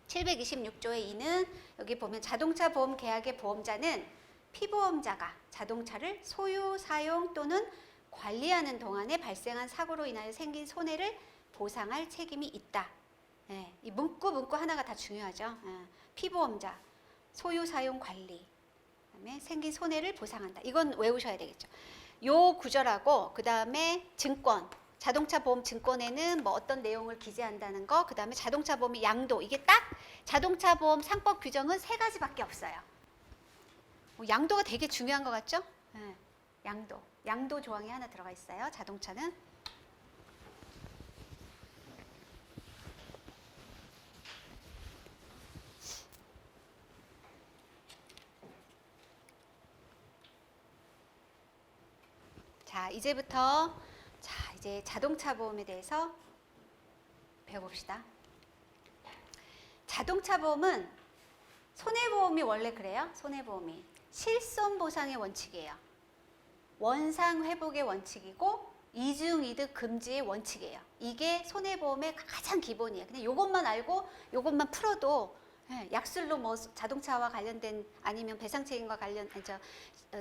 726조의 2는 여기 보면 자동차 보험 계약의 보험자는 피보험자가 자동차를 소유, 사용 또는 관리하는 동안에 발생한 사고로 인하여 생긴 손해를 보상할 책임이 있다. 예, 이 문구 하나가 다 중요하죠. 예, 피보험자, 소유, 사용, 관리, 그다음에 생긴 손해를 보상한다. 이건 외우셔야 되겠죠. 요 구절하고 그 다음에 증권, 자동차 보험 증권에는 뭐 어떤 내용을 기재한다는 거, 그 다음에 자동차 보험의 양도. 이게 딱 자동차 보험 상법 규정은 3가지밖에 없어요. 양도가 되게 중요한 것 같죠? 네, 양도 조항이 하나 들어가 있어요. 자동차는. 자, 이제부터 이제 자동차 보험에 대해서 배워봅시다. 자동차 보험은 손해보험이 원래 그래요. 손해보험이 실손보상의 원칙이에요. 원상회복의 원칙이고 이중이득 금지의 원칙이에요. 이게 손해보험의 가장 기본이에요. 그냥 이것만 알고 이것만 풀어도 약술로 뭐 자동차와 관련된 아니면 배상책임과 관련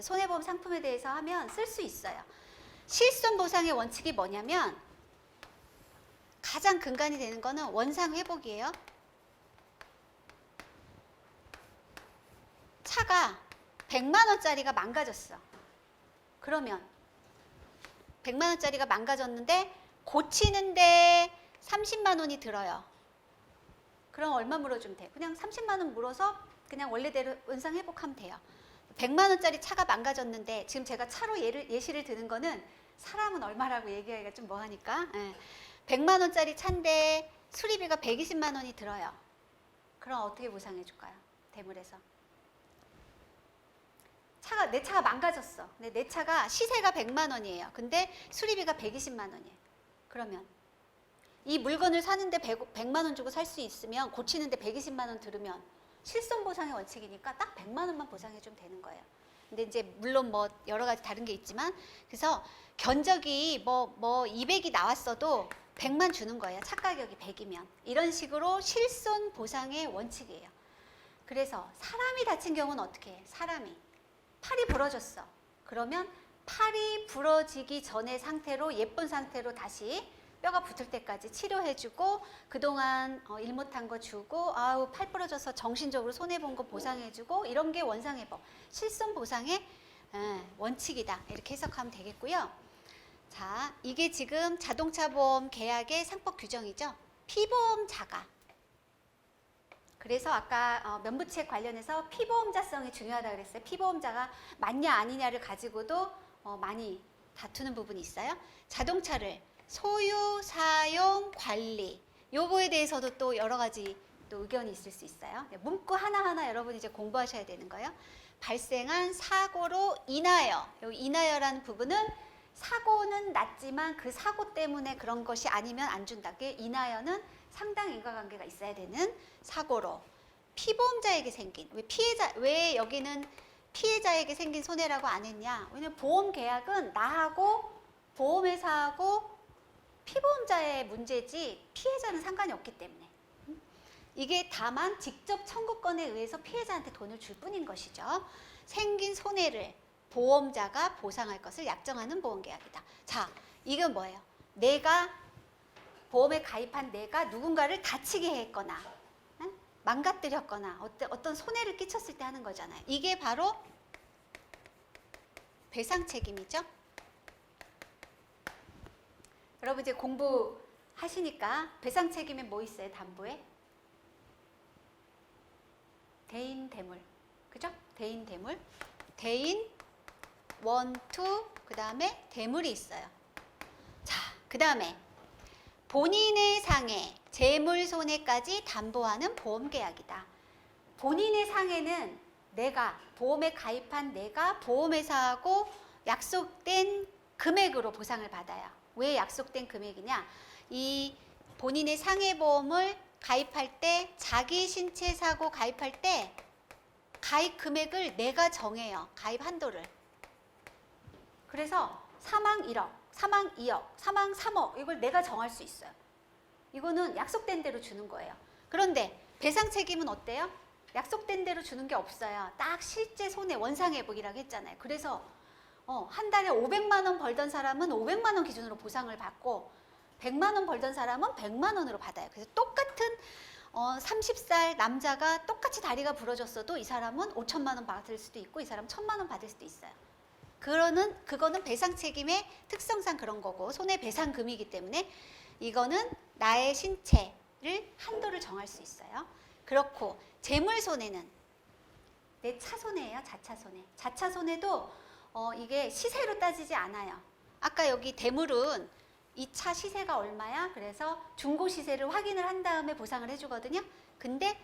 손해보험 상품에 대해서 하면 쓸 수 있어요. 실손보상의 원칙이 뭐냐면 가장 근간이 되는 거는 원상회복이에요. 차가 100만 원짜리가 망가졌어. 그러면 100만 원짜리가 망가졌는데 고치는데 30만 원이 들어요. 그럼 얼마 물어주면 돼요? 그냥 30만 원 물어서 그냥 원래대로 원상회복하면 돼요. 100만 원짜리 차가 망가졌는데 지금 제가 차로 예시를 드는 거는 사람은 얼마라고 얘기하기가 좀 뭐하니까 100만 원짜리 차인데 수리비가 120만 원이 들어요. 그럼 어떻게 보상해 줄까요? 대물에서. 내 차가 망가졌어. 근데 내 차가 시세가 100만 원이에요. 근데 수리비가 120만 원이에요. 그러면 이 물건을 사는데 100만 원 주고 살 수 있으면 고치는데 120만 원 들으면 실손 보상의 원칙이니까 딱 100만 원만 보상해 주면 되는 거예요. 근데 이제 물론 뭐 여러 가지 다른 게 있지만 그래서 견적이 뭐 200이 나왔어도 100만 주는 거예요. 차 가격이 100이면. 이런 식으로 실손 보상의 원칙이에요. 그래서 사람이 다친 경우는 어떻게 해? 사람이 팔이 부러졌어. 그러면 팔이 부러지기 전의 상태로 예쁜 상태로 다시 뼈가 붙을 때까지 치료해주고 그동안 일 못한 거 주고 아우 팔 부러져서 정신적으로 손해본 거 보상해주고 이런 게 원상회복 실손 보상의 원칙이다. 이렇게 해석하면 되겠고요. 자, 이게 지금 자동차 보험 계약의 상법 규정이죠. 피보험자가. 그래서 아까 면부책 관련해서 피보험자성이 중요하다고 그랬어요. 피보험자가 맞냐 아니냐를 가지고도 많이 다투는 부분이 있어요. 자동차를 소유, 사용, 관리 요거에 대해서도 또 여러 가지 또 의견이 있을 수 있어요. 문구 하나하나 여러분이 이제 공부하셔야 되는 거예요. 발생한 사고로 인하여, 여기 인하여라는 부분은 사고는 났지만 그 사고 때문에 그런 것이 아니면 안 준다. 그게 인하여는 상당 인과관계가 있어야 되는 사고로 피보험자에게 생긴 왜 여기는 피해자에게 생긴 손해라고 안 했냐? 왜냐면 보험 계약은 나하고 보험회사하고 피보험자의 문제지 피해자는 상관이 없기 때문에 이게 다만 직접 청구권에 의해서 피해자한테 돈을 줄 뿐인 것이죠. 생긴 손해를 보험자가 보상할 것을 약정하는 보험계약이다. 자, 이건 뭐예요? 내가 보험에 가입한 내가 누군가를 다치게 했거나 망가뜨렸거나 어떤 손해를 끼쳤을 때 하는 거잖아요. 이게 바로 배상 책임이죠. 여러분 이제 공부하시니까 배상 책임에 뭐 있어요? 담보에? 대인 대물. 그죠? 대인 대물. 대인 원투 그 다음에 대물이 있어요. 자, 그 다음에 본인의 상해, 재물 손해까지 담보하는 보험계약이다. 본인의 상해는 내가 보험에 가입한 내가 보험회사하고 약속된 금액으로 보상을 받아요. 왜 약속된 금액이냐? 이 본인의 상해보험을 가입할 때 자기 신체 사고 가입할 때 가입 금액을 내가 정해요. 가입 한도를. 그래서 사망 1억, 사망 2억, 사망 3억 이걸 내가 정할 수 있어요. 이거는 약속된 대로 주는 거예요. 그런데 배상 책임은 어때요? 약속된 대로 주는 게 없어요. 딱 실제 손해 원상회복이라고 했잖아요. 그래서 한 달에 500만 원 벌던 사람은 500만 원 기준으로 보상을 받고 100만 원 벌던 사람은 100만 원으로 받아요. 그래서 똑같은 30살 남자가 똑같이 다리가 부러졌어도 이 사람은 5천만 원 받을 수도 있고 이 사람은 1,000만 원 받을 수도 있어요. 그거는 배상 책임의 특성상 그런 거고 손해배상금이기 때문에 이거는 나의 신체를 한도를 정할 수 있어요. 그렇고 재물손해는 내 차손해예요. 자차손해. 자차손해도 이게 시세로 따지지 않아요. 아까 여기 대물은 이 차 시세가 얼마야? 그래서 중고 시세를 확인을 한 다음에 보상을 해주거든요. 근데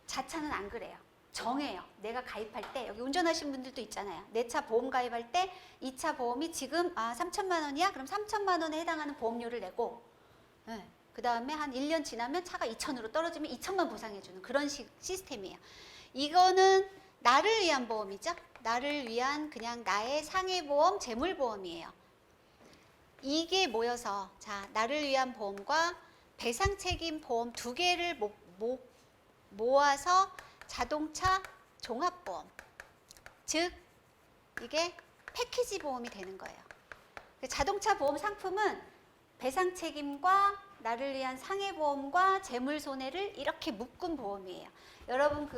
자차는 안 그래요. 정해요. 내가 가입할 때 여기 운전하시는 분들도 있잖아요. 내 차 보험 가입할 때 이 차 보험이 지금 3천만 원이야? 그럼 3천만 원에 해당하는 보험료를 내고 그 다음에 한 1년 지나면 차가 2천으로 떨어지면 2천만 보상해주는 그런 시스템이에요. 이거는 나를 위한 보험이죠. 나를 위한 그냥 나의 상해보험, 재물보험이에요. 이게 모여서 자 나를 위한 보험과 배상책임 보험 두 개를 모아서 자동차 종합보험, 즉 이게 패키지 보험이 되는 거예요. 자동차 보험 상품은 배상 책임과 나를 위한 상해보험과 재물손해를 이렇게 묶은 보험이에요. 여러분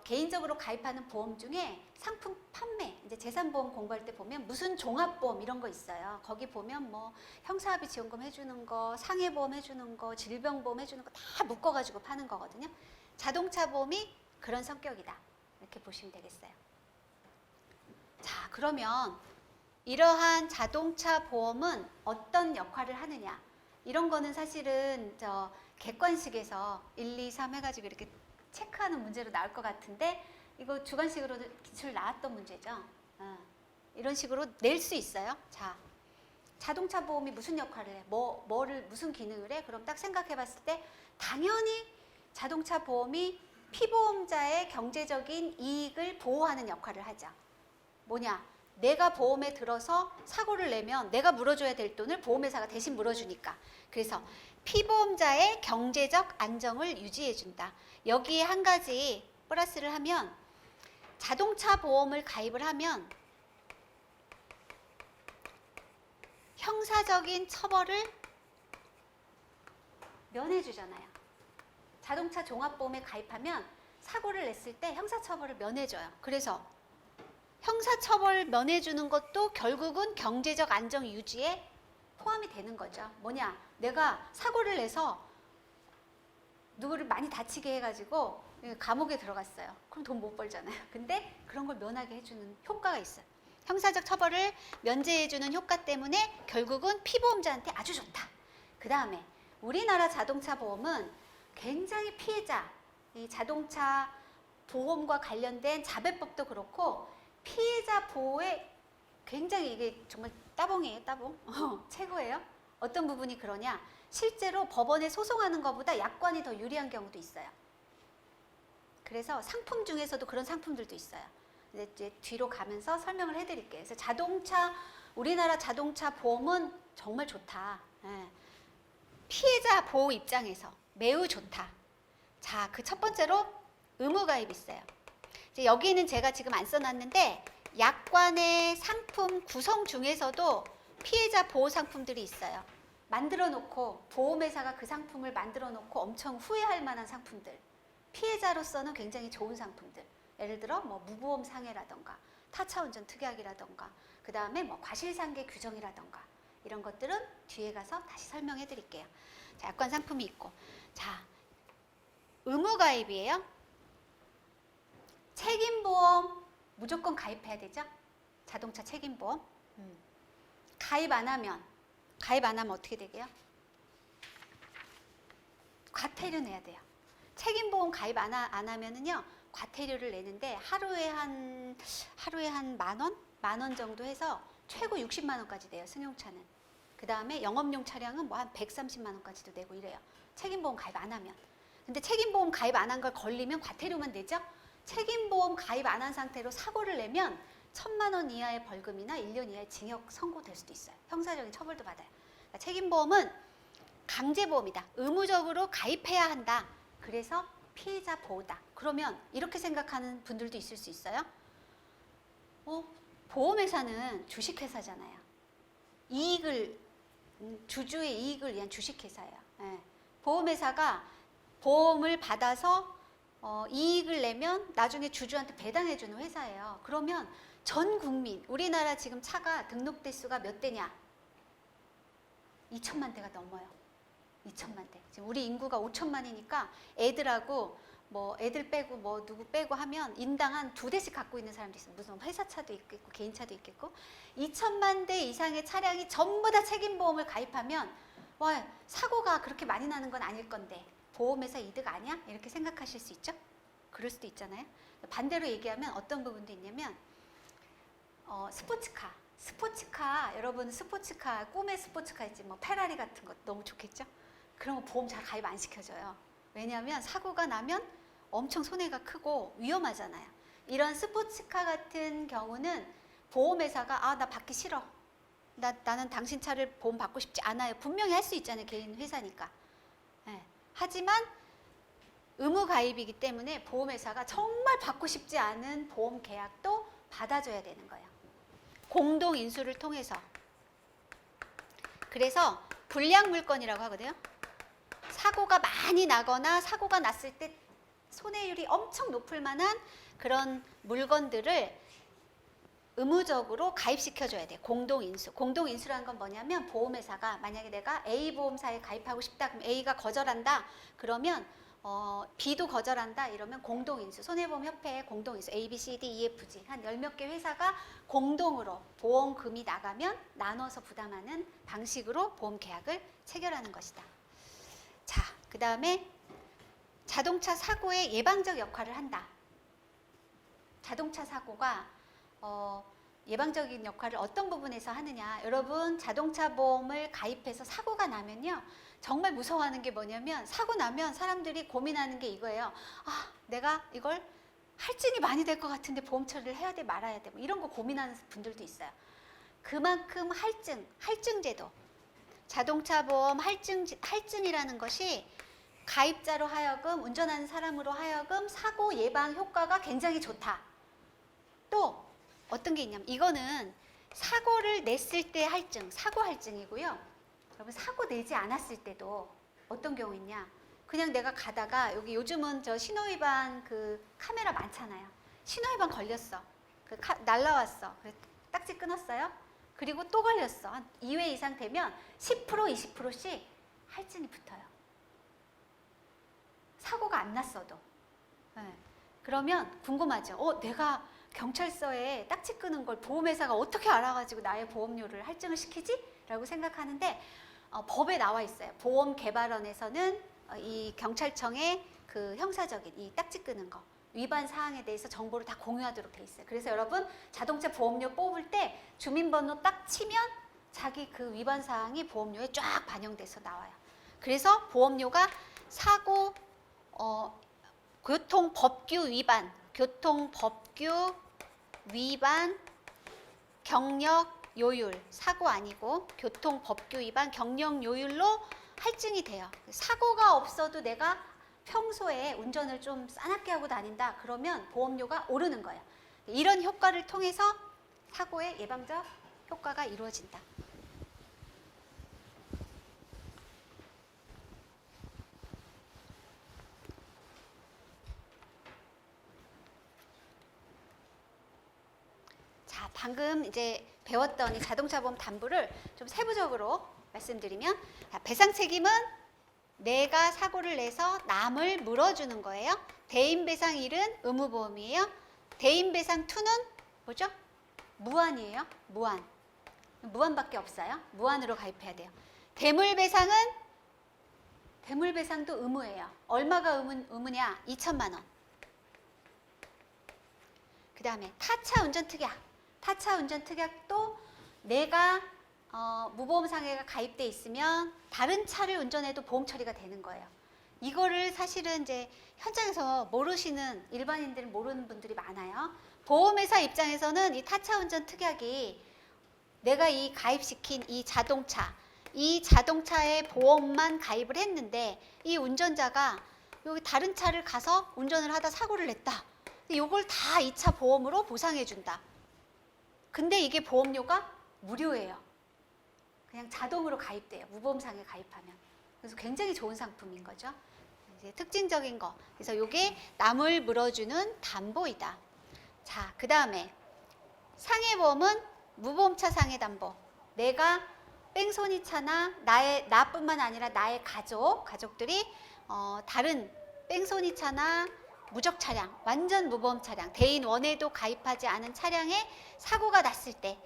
개인적으로 가입하는 보험 중에 상품 판매, 이제 재산보험 공부할 때 보면 무슨 종합보험 이런 거 있어요. 거기 보면 뭐 형사합의 지원금 해주는 거, 상해보험 해주는 거, 질병보험 해주는 거 다 묶어가지고 파는 거거든요. 자동차 보험이 그런 성격이다. 이렇게 보시면 되겠어요. 자, 그러면 이러한 자동차 보험은 어떤 역할을 하느냐? 이런 거는 사실은 저 객관식에서 1, 2, 3 해가지고 이렇게 체크하는 문제로 나올 것 같은데 이거 주관식으로 기출 나왔던 문제죠. 이런 식으로 낼 수 있어요. 자, 자동차 보험이 무슨 역할을 해? 뭐를 무슨 기능을 해? 그럼 딱 생각해 봤을 때 당연히 자동차 보험이 피보험자의 경제적인 이익을 보호하는 역할을 하죠. 뭐냐? 내가 보험에 들어서 사고를 내면 내가 물어줘야 될 돈을 보험회사가 대신 물어주니까. 그래서 피보험자의 경제적 안정을 유지해준다. 여기에 한 가지 플러스를 하면 자동차 보험을 가입을 하면 형사적인 처벌을 면해주잖아요. 자동차 종합보험에 가입하면 사고를 냈을 때 형사처벌을 면해줘요. 그래서 형사처벌 면해주는 것도 결국은 경제적 안정 유지에 포함이 되는 거죠. 뭐냐? 내가 사고를 내서 누구를 많이 다치게 해가지고 감옥에 들어갔어요. 그럼 돈 못 벌잖아요. 근데 그런 걸 면하게 해주는 효과가 있어요. 형사적 처벌을 면제해주는 효과 때문에 결국은 피보험자한테 아주 좋다. 그 다음에 우리나라 자동차 보험은 굉장히 피해자, 이 자동차 보험과 관련된 자배법도 그렇고 피해자 보호에 굉장히 이게 정말 따봉이에요, 따봉. 최고예요. 어떤 부분이 그러냐? 실제로 법원에 소송하는 것보다 약관이 더 유리한 경우도 있어요. 그래서 상품 중에서도 그런 상품들도 있어요. 이제 뒤로 가면서 설명을 해드릴게요. 그래서 우리나라 자동차 보험은 정말 좋다. 피해자 보호 입장에서 매우 좋다. 자, 그 첫 번째로 의무가입 있어요. 이제 여기는 제가 지금 안 써놨는데 약관의 상품 구성 중에서도 피해자 보호 상품들이 있어요. 만들어 놓고 보험회사가 그 상품을 만들어 놓고 엄청 후회할 만한 상품들, 피해자로서는 굉장히 좋은 상품들, 예를 들어 뭐 무보험 상해라던가 타차운전 특약이라던가 그 다음에 뭐 과실상계 규정이라던가 이런 것들은 뒤에 가서 다시 설명해 드릴게요. 자, 약관 상품이 있고, 자, 의무가입이에요. 책임보험 무조건 가입해야 되죠. 자동차 책임보험. 가입 안 하면 어떻게 되게요? 과태료 내야 돼요. 책임보험 가입 안 하면은요, 과태료를 내는데 하루에 한 만 원 정도 해서 최고 60만 원까지 돼요, 승용차는. 그 다음에 영업용 차량은 뭐 한 130만 원까지도 내고 이래요. 책임보험 가입 안 하면. 근데 책임보험 가입 안 한 걸 걸리면 과태료만 내죠? 책임보험 가입 안 한 상태로 사고를 내면 1,000만 원 이하의 벌금이나 1년 이하의 징역 선고될 수도 있어요. 형사적인 처벌도 받아요. 그러니까 책임보험은 강제보험이다. 의무적으로 가입해야 한다. 그래서 피해자 보호다. 그러면 이렇게 생각하는 분들도 있을 수 있어요. 보험회사는 주식회사잖아요. 주주의 이익을 위한 주식회사예요. 보험회사가 보험을 받아서 이익을 내면 나중에 주주한테 배당해주는 회사예요. 그러면 전 국민, 우리나라 지금 차가 등록 대수가 몇 대냐? 2천만 대가 넘어요. 2천만 대. 지금 우리 인구가 5천만이니까 애들하고 뭐 애들 빼고 뭐 누구 빼고 하면 인당 한 2대씩 갖고 있는 사람도 있어요. 무슨 회사 차도 있겠고 개인 차도 있겠고. 2천만 대 이상의 차량이 전부 다 책임보험을 가입하면 와, 사고가 그렇게 많이 나는 건 아닐 건데 보험회사 이득 아니야? 이렇게 생각하실 수 있죠? 그럴 수도 있잖아요. 반대로 얘기하면 어떤 부분도 있냐면 스포츠카 여러분 스포츠카 꿈의 스포츠카 있지 뭐 페라리 같은 거 너무 좋겠죠? 그런 거 보험 잘 가입 안 시켜줘요. 왜냐하면 사고가 나면 엄청 손해가 크고 위험하잖아요. 이런 스포츠카 같은 경우는 보험회사가 나 받기 싫어. 나는 당신 차를 보험 받고 싶지 않아요. 분명히 할 수 있잖아요. 개인 회사니까. 하지만 의무 가입이기 때문에 보험회사가 정말 받고 싶지 않은 보험 계약도 받아줘야 되는 거예요. 공동 인수를 통해서. 그래서 불량 물건이라고 하거든요. 사고가 많이 나거나 사고가 났을 때 손해율이 엄청 높을 만한 그런 물건들을 의무적으로 가입시켜줘야 돼. 공동인수. 공동인수라는 건 뭐냐면 보험회사가 만약에 내가 A 보험사에 가입하고 싶다. 그럼 A가 거절한다. 그러면 B도 거절한다 이러면 공동인수, 손해보험협회의 공동인수 A, B, C, D, E, F, G 한 10몇 개 회사가 공동으로 보험금이 나가면 나눠서 부담하는 방식으로 보험 계약을 체결하는 것이다. 자, 그 다음에 자동차 사고의 예방적 역할을 한다. 자동차 사고가 예방적인 역할을 어떤 부분에서 하느냐. 여러분 자동차 보험을 가입해서 사고가 나면요. 정말 무서워하는 게 뭐냐면 사고 나면 사람들이 고민하는 게 이거예요. 아, 내가 이걸 할증이 많이 될 것 같은데 보험 처리를 해야 돼 말아야 돼. 뭐 이런 거 고민하는 분들도 있어요. 그만큼 할증제도, 자동차 보험 할증이라는 것이 가입자로 하여금, 운전하는 사람으로 하여금 사고 예방 효과가 굉장히 좋다. 또 어떤 게 있냐면 이거는 사고를 냈을 때 할증, 사고 할증이고요. 여러분 사고 내지 않았을 때도 어떤 경우 있냐. 그냥 내가 가다가 여기 요즘은 저 신호위반 그 카메라 많잖아요. 신호위반 걸렸어. 날라왔어. 딱지 끊었어요. 그리고 또 걸렸어. 한 2회 이상 되면 10% 20%씩 할증이 붙어요. 사고가 안 났어도. 네. 그러면 궁금하죠. 내가 경찰서에 딱지 끄는 걸 보험회사가 어떻게 알아가지고 나의 보험료를 할증을 시키지? 라고 생각하는데 법에 나와 있어요. 보험개발원에서는 이 경찰청의 그 형사적인 이 딱지 끄는 거 위반 사항에 대해서 정보를 다 공유하도록 돼 있어요. 그래서 여러분 자동차 보험료 뽑을 때 주민번호 딱 치면 자기 그 위반 사항이 보험료에 쫙 반영돼서 나와요. 그래서 보험료가 사고, 교통법규 위반, 경력 요율, 사고 아니고 교통법규 위반, 경력 요율로 할증이 돼요. 사고가 없어도 내가 평소에 운전을 좀 싸납게 하고 다닌다. 그러면 보험료가 오르는 거예요. 이런 효과를 통해서 사고의 예방적 효과가 이루어진다. 자, 방금 이제 배웠던 이 자동차 보험 담보를 좀 세부적으로 말씀드리면, 배상 책임은 내가 사고를 내서 남을 물어주는 거예요. 대인배상 1은 의무보험이에요. 대인배상 2는 뭐죠? 무한이에요. 무한밖에 없어요. 무한으로 가입해야 돼요. 대물배상도 의무예요. 얼마가 의무냐? 2천만 원. 그 다음에 타차 운전 특약도 내가 무보험상해가 가입돼 있으면 다른 차를 운전해도 보험 처리가 되는 거예요. 이거를 사실은 이제 현장에서 모르시는, 일반인들은 모르는 분들이 많아요. 보험회사 입장에서는 이 타차 운전 특약이 내가 이 가입시킨 이 자동차의 보험만 가입을 했는데 이 운전자가 여기 다른 차를 가서 운전을 하다 사고를 냈다. 이걸 다 2차 보험으로 보상해 준다. 근데 이게 보험료가 무료예요. 그냥 자동으로 가입돼요. 무보험상에 가입하면. 그래서 굉장히 좋은 상품인 거죠. 이제 특징적인 거. 그래서 이게 남을 물어주는 담보이다. 자, 그 다음에 상해보험은 무보험차 상해담보. 내가 뺑소니차나 나뿐만 아니라 나의 가족들이 다른 뺑소니차나 무적 차량, 완전 무보험 차량, 대인 1에도 가입하지 않은 차량에 사고가 났을 때,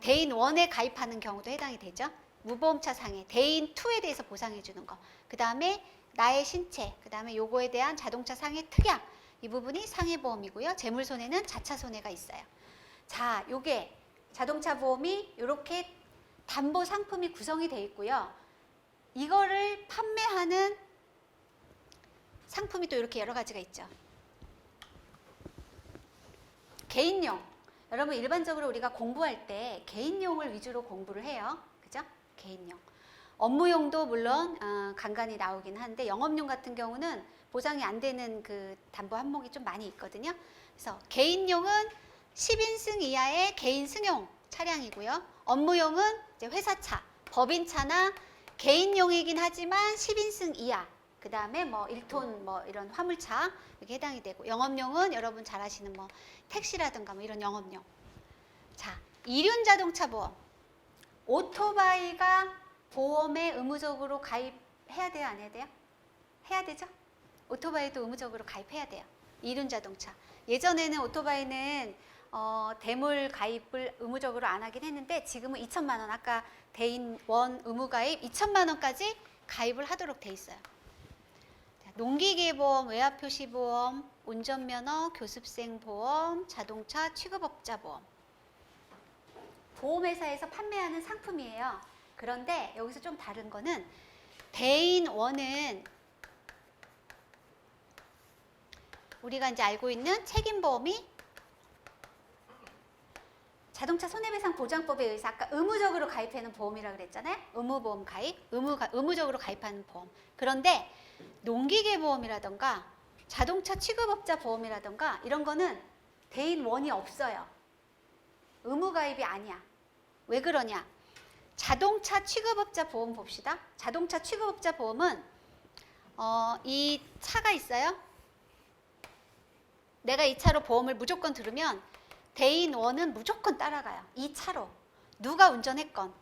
대인 1에 가입하는 경우도 해당이 되죠. 무보험차 상해, 대인 2에 대해서 보상해 주는 거. 그 다음에 나의 신체, 그 다음에 요거에 대한 자동차 상해 특약, 이 부분이 상해보험이고요. 재물손해는 자차손해가 있어요. 자, 요게 자동차 보험이 이렇게 담보 상품이 구성이 되어 있고요. 이거를 판매하는 상품이 또 이렇게 여러 가지가 있죠. 개인용. 여러분 일반적으로 우리가 공부할 때 개인용을 위주로 공부를 해요. 그죠? 개인용. 업무용도 물론 간간히 나오긴 한데 영업용 같은 경우는 보장이 안 되는 그 담보 항목이 좀 많이 있거든요. 그래서 개인용은 10인승 이하의 개인 승용 차량이고요. 업무용은 이제 회사차, 법인차나 개인용이긴 하지만 10인승 이하. 그 다음에 뭐 1톤 뭐 이런 화물차 이렇게 해당이 되고, 영업용은 여러분 잘 아시는 뭐 택시라든가 뭐 이런 영업용. 자, 이륜 자동차 보험. 오토바이가 보험에 의무적으로 가입해야 돼요, 안 해야 돼요? 해야 되죠? 오토바이도 의무적으로 가입해야 돼요. 이륜 자동차. 예전에는 오토바이는 대물 가입을 의무적으로 안 하긴 했는데 지금은 2천만 원, 아까 대인 원 의무 가입 2천만 원까지 가입을 하도록 돼 있어요. 자, 농기계보험, 외화표시보험, 운전면허, 교습생 보험, 자동차 취급업자 보험. 보험회사에서 판매하는 상품이에요. 그런데 여기서 좀 다른 거는 대인 원은 우리가 이제 알고 있는 책임보험이 자동차 손해배상 보장법에 의해서 아까 의무적으로 가입하는 보험이라고 그랬잖아요. 의무보험 가입, 의무적으로 가입하는 보험. 그런데 농기계보험이라던가 자동차 취급업자 보험이라던가 이런 거는 대인 원이 없어요. 의무 가입이 아니야. 왜 그러냐? 자동차 취급업자 보험 봅시다. 자동차 취급업자 보험은 이 차가 있어요. 내가 이 차로 보험을 무조건 들으면 대인 원은 무조건 따라가요. 이 차로 누가 운전했건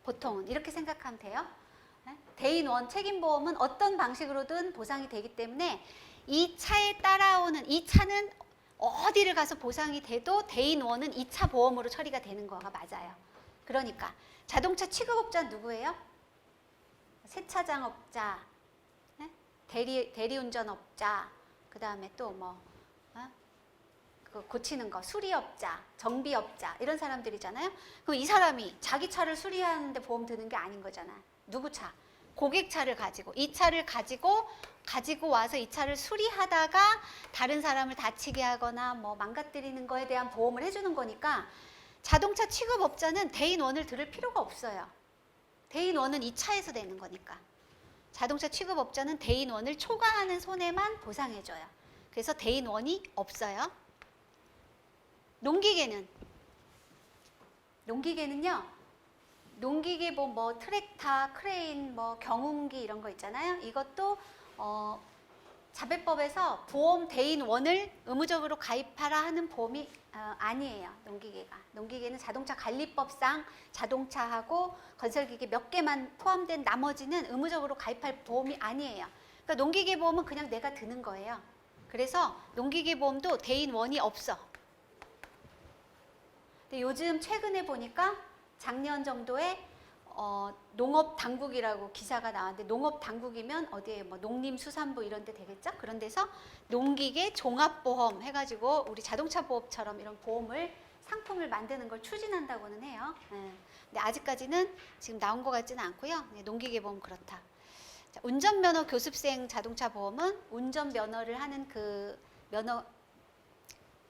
보통은 이렇게 생각하면 돼요. 대인 원 책임보험은 어떤 방식으로든 보상이 되기 때문에 이 차에 따라오는 이 차는 어디를 가서 보상이 돼도 대인 원은 이 차 보험으로 처리가 되는 거가 맞아요. 그러니까 자동차 취급업자는 누구예요? 세차장업자, 대리운전업자, 그 다음에 또 뭐 고치는 거, 수리업자, 정비업자 이런 사람들이잖아요. 그럼 이 사람이 자기 차를 수리하는데 보험 드는 게 아닌 거잖아. 누구 차? 고객 차를 가지고 이 차를 가지고 와서 이 차를 수리하다가 다른 사람을 다치게 하거나 뭐 망가뜨리는 거에 대한 보험을 해주는 거니까 자동차 취급업자는 대인원을 들을 필요가 없어요. 대인원은 이 차에서 내는 거니까. 자동차 취급업자는 대인원을 초과하는 손해만 보상해줘요. 그래서 대인원이 없어요. 농기계는요. 농기계 뭐 트랙터, 크레인, 뭐 경운기 이런 거 있잖아요. 이것도 자배법에서 보험 대인원을 의무적으로 가입하라 하는 보험이 아니에요. 농기계는 자동차 관리법상 자동차하고 건설기계 몇 개만 포함된 나머지는 의무적으로 가입할 보험이 아니에요. 그러니까 농기계 보험은 그냥 내가 드는 거예요. 그래서 농기계 보험도 대인원이 없어. 근데 요즘 최근에 보니까 작년 정도에 농업당국이라고 기사가 나왔는데 농업당국이면 어디에 뭐 농림수산부 이런 데 되겠죠? 그런 데서 농기계 종합보험 해가지고 우리 자동차 보험처럼 이런 보험을 상품을 만드는 걸 추진한다고는 해요. 근데 아직까지는 지금 나온 것 같지는 않고요. 농기계 보험 그렇다. 자, 운전면허 교습생 자동차 보험은 운전면허를 하는 그 면허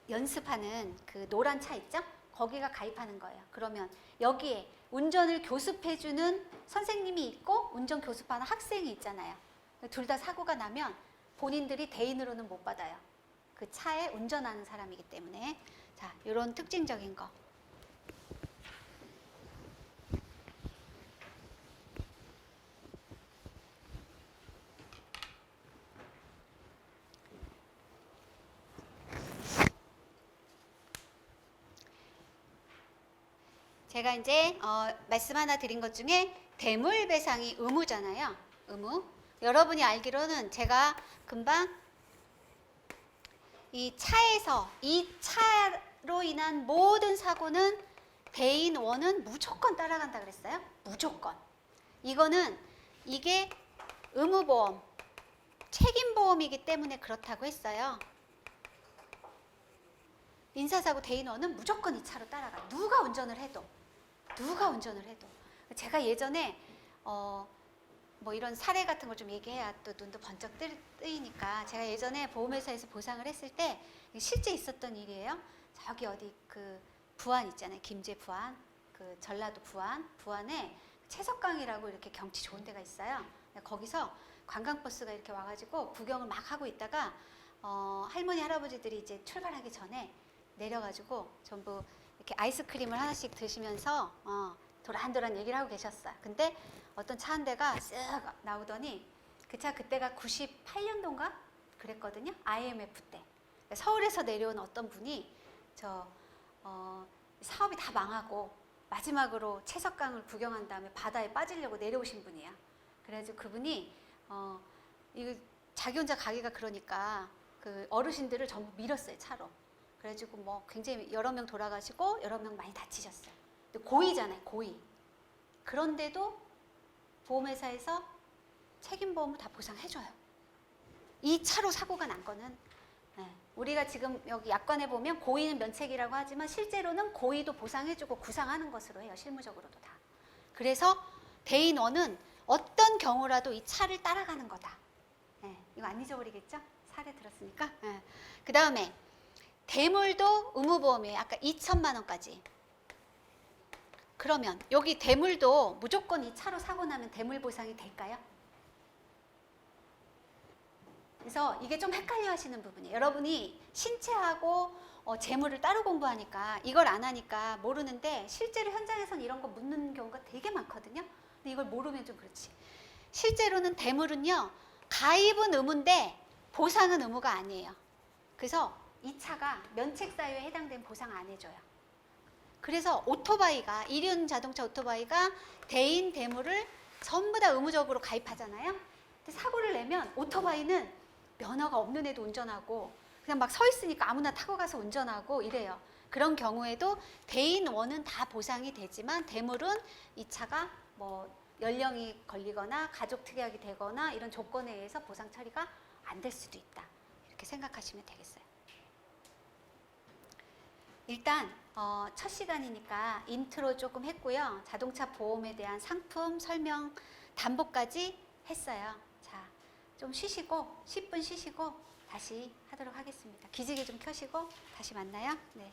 연습하는 그 노란 차 있죠? 거기가 가입하는 거예요. 그러면 여기에 운전을 교습해주는 선생님이 있고 운전 교습하는 학생이 있잖아요. 둘 다 사고가 나면 본인들이 대인으로는 못 받아요. 그 차에 운전하는 사람이기 때문에. 자, 이런 특징적인 거. 제가 이제 말씀 하나 드린 것 중에 대물 배상이 의무잖아요. 의무. 여러분이 알기로는 제가 금방 이 차로 인한 모든 사고는 대인 원은 무조건 따라간다 그랬어요. 무조건. 이게 의무보험, 책임보험이기 때문에 그렇다고 했어요. 인사사고 대인원은 무조건 이 차로 따라가. 누가 운전을 해도. 제가 예전에 뭐 이런 사례 같은 걸 좀 얘기해야 또 눈도 번쩍 뜨이니까 제가 예전에 보험회사에서 보상을 했을 때 실제 있었던 일이에요. 저기 어디 그 부안 있잖아요. 김제 부안, 그 전라도 부안에 채석강이라고 이렇게 경치 좋은 데가 있어요. 거기서 관광버스가 이렇게 와가지고 구경을 막 하고 있다가 할머니 할아버지들이 이제 출발하기 전에 내려가지고 전부 이렇게 아이스크림을 하나씩 드시면서 도란도란 얘기를 하고 계셨어요. 근데 어떤 차 한 대가 쓱 나오더니 그 차 그때가 98년도인가 그랬거든요. IMF 때. 서울에서 내려온 어떤 분이 사업이 다 망하고 마지막으로 채석강을 구경한 다음에 바다에 빠지려고 내려오신 분이에요. 그래가지고 그분이 이거 자기 혼자 가기가 그러니까 그 어르신들을 전부 밀었어요, 차로. 그래가지고 뭐 굉장히 여러 명 돌아가시고 여러 명 많이 다치셨어요. 근데 고의잖아요, 고의. 그런데도 보험회사에서 책임보험을 다 보상해줘요. 이 차로 사고가 난 거는 우리가 지금 여기 약관에 보면 고의는 면책이라고 하지만 실제로는 고의도 보상해주고 구상하는 것으로 해요. 실무적으로도 다. 그래서 대인원은 어떤 경우라도 이 차를 따라가는 거다. 이거 안 잊어버리겠죠? 사례 들었으니까. 그 다음에 대물도 의무보험이에요. 아까 2천만 원까지. 그러면 여기 대물도 무조건 이 차로 사고 나면 대물 보상이 될까요? 그래서 이게 좀 헷갈려 하시는 부분이에요. 여러분이 신체하고 재물을 따로 공부하니까 이걸 안 하니까 모르는데 실제로 현장에서는 이런 거 묻는 경우가 되게 많거든요. 근데 이걸 모르면 좀 그렇지. 실제로는 대물은요, 가입은 의무인데 보상은 의무가 아니에요. 그래서 이 차가 면책사유에 해당된 보상 안 해줘요. 그래서 오토바이가, 이륜 자동차 오토바이가 대인 대물을 전부 다 의무적으로 가입하잖아요. 근데 사고를 내면 오토바이는 면허가 없는 애도 운전하고 그냥 막 서 있으니까 아무나 타고 가서 운전하고 이래요. 그런 경우에도 대인원은 다 보상이 되지만 대물은 이 차가 뭐 연령이 걸리거나 가족 특약이 되거나 이런 조건에 의해서 보상 처리가 안 될 수도 있다. 이렇게 생각하시면 되겠어요. 일단 첫 시간이니까 인트로 조금 했고요. 자동차 보험에 대한 상품 설명 담보까지 했어요. 자, 좀 쉬시고 10분 쉬시고 다시 하도록 하겠습니다. 기지개 좀 켜시고 다시 만나요. 네.